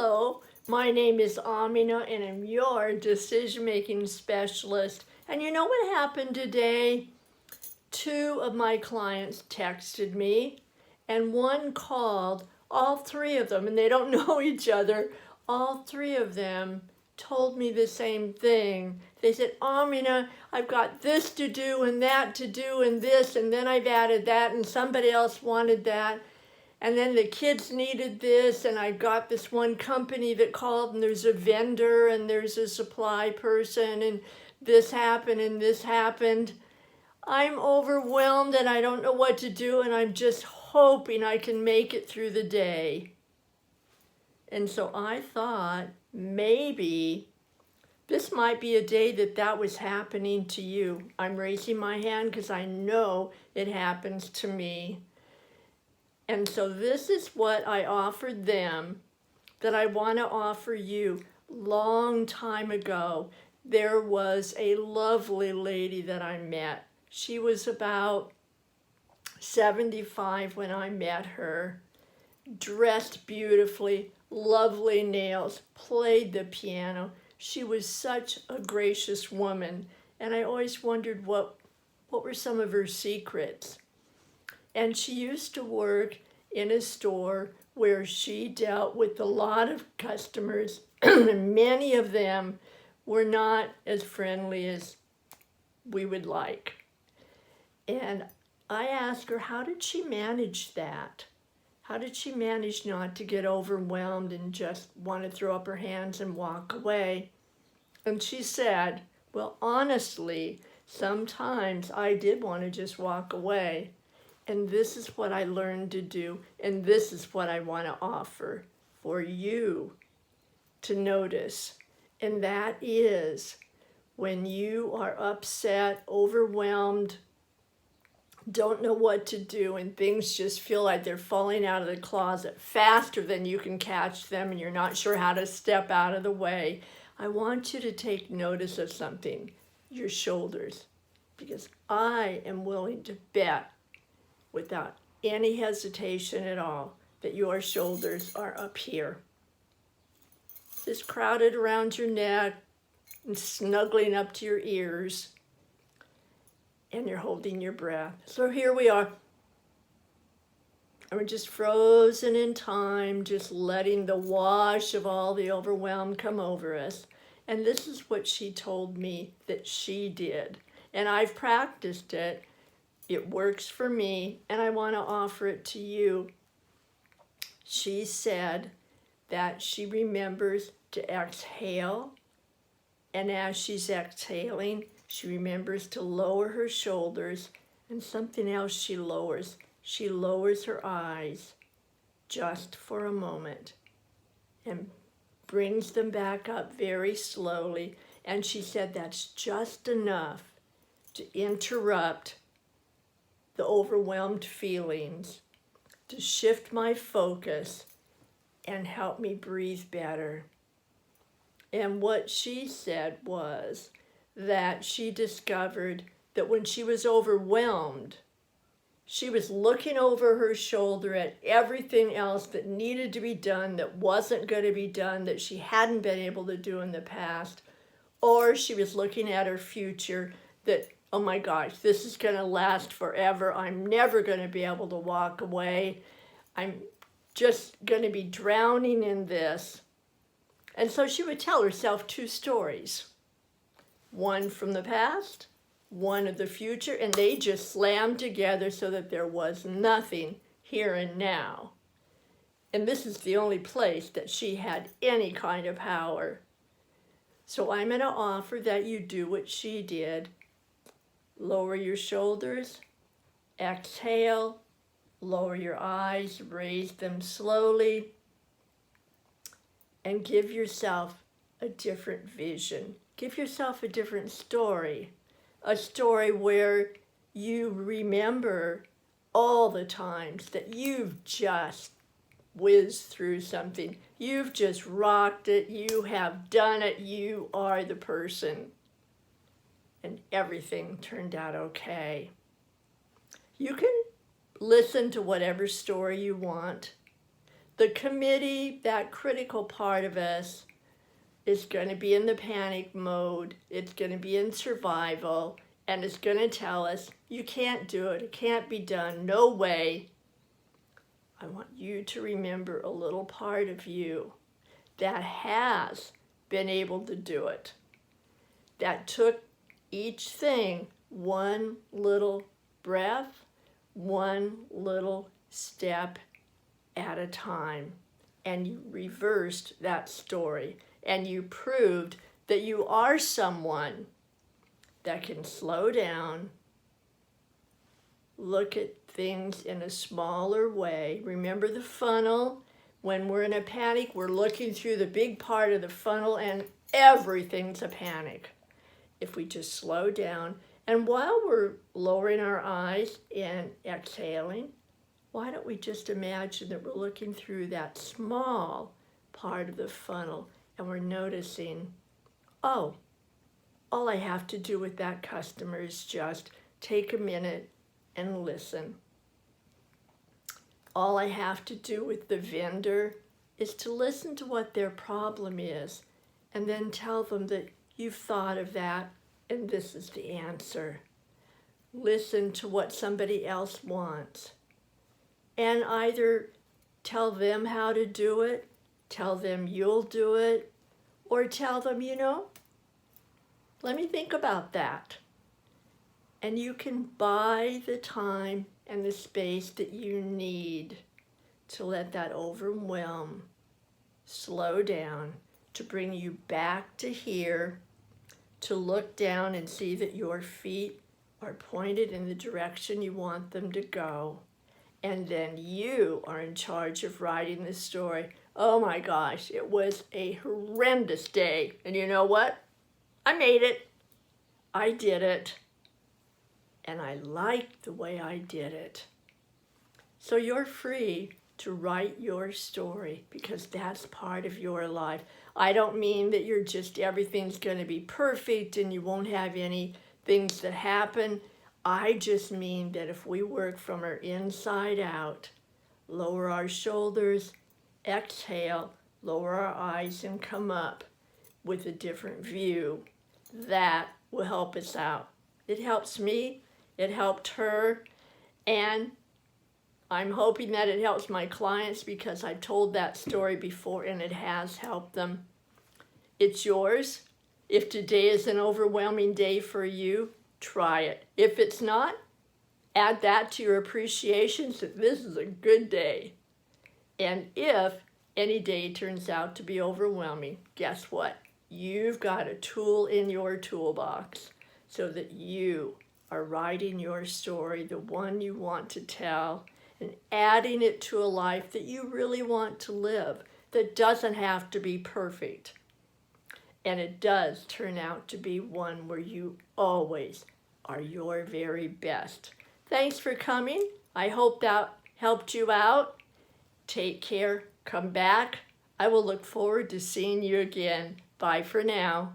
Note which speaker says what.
Speaker 1: Hello, my name is Amina and I'm your decision-making specialist. And you know what happened today? Two of my clients texted me and one called, all three of them, and they don't know each other. All three of them told me the same thing. They said, Amina, I've got this to do and that to do and this, and then I've added that and somebody else wanted that. And then the kids needed this, and I got this one company that called, and there's a vendor, and there's a supply person, and this happened, and this happened. I'm overwhelmed, and I don't know what to do, and I'm just hoping I can make it through the day. And so I thought maybe this might be a day that was happening to you. I'm raising my hand because I know it happens to me. And so this is what I offered them that I want to offer you. Long time ago, there was a lovely lady that I met. She was about 75 when I met her, dressed beautifully, lovely nails, played the piano. She was such a gracious woman, and I always wondered what were some of her secrets. And she used to work in a store where she dealt with a lot of customers, and many of them were not as friendly as we would like. And I asked her, how did she manage that? How did she manage not to get overwhelmed and just want to throw up her hands and walk away? And she said, well, honestly, sometimes I did want to just walk away. And this is what I learned to do, and this is what I want to offer for you to notice. And that is when you are upset, overwhelmed, don't know what to do, and things just feel like they're falling out of the closet faster than you can catch them, and you're not sure how to step out of the way. I want you to take notice of something, your shoulders, because I am willing to bet without any hesitation at all that your shoulders are up here, just crowded around your neck and snuggling up to your ears, and you're holding your breath. So here we are, and we're just frozen in time, just letting the wash of all the overwhelm come over us. And this is what she told me that she did, and I've practiced it. It works for me, and I want to offer it to you. She said that she remembers to exhale, and as she's exhaling, she remembers to lower her shoulders, and something else she lowers her eyes just for a moment and brings them back up very slowly. And she said that's just enough to interrupt the overwhelmed feelings, to shift my focus and help me breathe better. And what she said was that she discovered that when she was overwhelmed, she was looking over her shoulder at everything else that needed to be done, that wasn't going to be done, that she hadn't been able to do in the past, or she was looking at her future that, oh my gosh, this is going to last forever. I'm never going to be able to walk away. I'm just going to be drowning in this. And so she would tell herself two stories, one from the past, one of the future, and they just slammed together so that there was nothing here and now. And this is the only place that she had any kind of power. So I'm going to offer that you do what she did. Lower your shoulders, exhale, lower your eyes, raise them slowly, and give yourself a different vision. Give yourself a different story, a story where you remember all the times that you've just whizzed through something. You've just rocked it. You have done it. You are the person. And everything turned out okay. You can listen to whatever story you want. The committee, that critical part of us, is going to be in the panic mode. It's going to be in survival, and it's going to tell us, you can't do it. It can't be done. No way. I want you to remember a little part of you that has been able to do it, that took each thing one little breath, one little step at a time, and you reversed that story, and you proved that you are someone that can slow down, look at things in a smaller way. Remember the funnel? When we're in a panic, we're looking through the big part of the funnel and everything's a panic. If we just slow down, and while we're lowering our eyes and exhaling, why don't we just imagine that we're looking through that small part of the funnel and we're noticing, oh, all I have to do with that customer is just take a minute and listen. All I have to do with the vendor is to listen to what their problem is and then tell them that you've thought of that and this is the answer. Listen to what somebody else wants and either tell them how to do it, tell them you'll do it, or tell them, let me think about that. And you can buy the time and the space that you need to let that overwhelm slow down, to bring you back to here, to look down and see that your feet are pointed in the direction you want them to go. And then you are in charge of writing the story. Oh my gosh, it was a horrendous day. And you know what? I made it. I did it. And I liked the way I did it. So you're free to write your story because that's part of your life. I don't mean that everything's going to be perfect and you won't have any things that happen. I just mean that if we work from our inside out, lower our shoulders, exhale, lower our eyes and come up with a different view, that will help us out. It helps me, it helped her, and I'm hoping that it helps my clients because I've told that story before and it has helped them. It's yours. If today is an overwhelming day for you, try it. If it's not, add that to your appreciation that this is a good day. And if any day turns out to be overwhelming, guess what? You've got a tool in your toolbox so that you are writing your story, the one you want to tell, and adding it to a life that you really want to live, that doesn't have to be perfect. And it does turn out to be one where you always are your very best. Thanks for coming. I hope that helped you out. Take care. Come back. I will look forward to seeing you again. Bye for now.